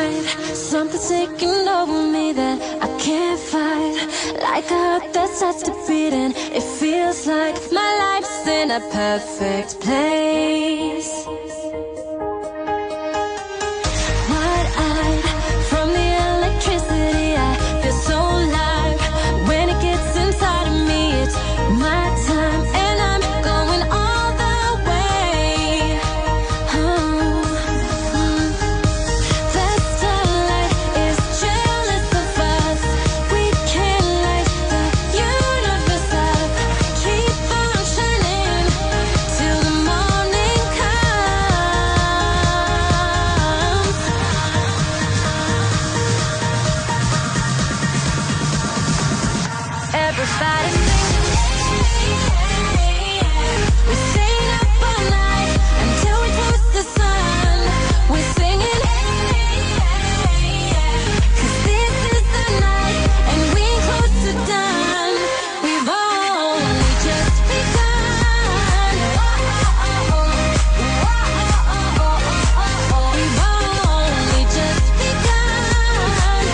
night, something's taking over me that I can't fight. Like a heart that starts to beat and it feels like my life's in a perfect place. Wide-eyed from the electricity, I feel so alive. When it gets inside of me, it's my time and I'm going all the way. The starlight is jealous of us. We can light the universe up. Keep on shining till the morning comes. Everybody we sing up all night until we touch the sun. We're singing, 'cause this is the night and we ain't close to done. We've only just begun. We've only just begun.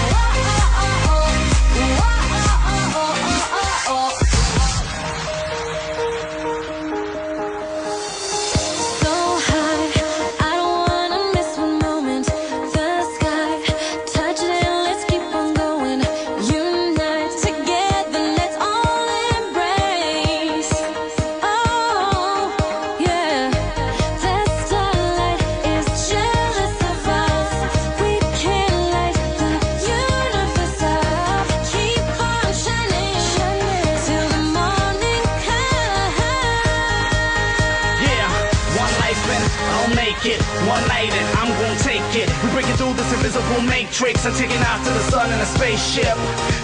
So high, I don't wanna miss one moment. The sky, touch it and let's keep on going. Unite together, let's all embrace. Oh, yeah. The starlight is jealous of us. We can light the universe up. Keep on shining till the morning comes. Yeah, one life and I'll make it. One night and I'm gonna take it. We're breaking through this invisible matrix and taking out to the sun in a spaceship.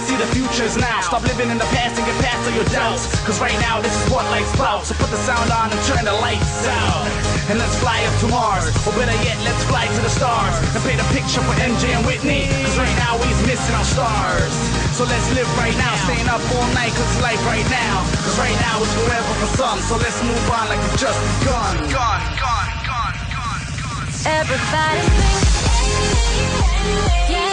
See, the future's now. Stop living in the past and get past all your doubts. 'Cause right now this is what life's about. So put the sound on and turn the lights out. And let's fly up to Mars. Or better yet, let's fly to the stars. And paint a picture for MJ and Whitney. 'Cause right now we's missing our stars. So let's live right now, staying up all night 'cause it's life right now. 'Cause right now it's forever for some. So let's move on like it's just begun. Everybody sing, yeah.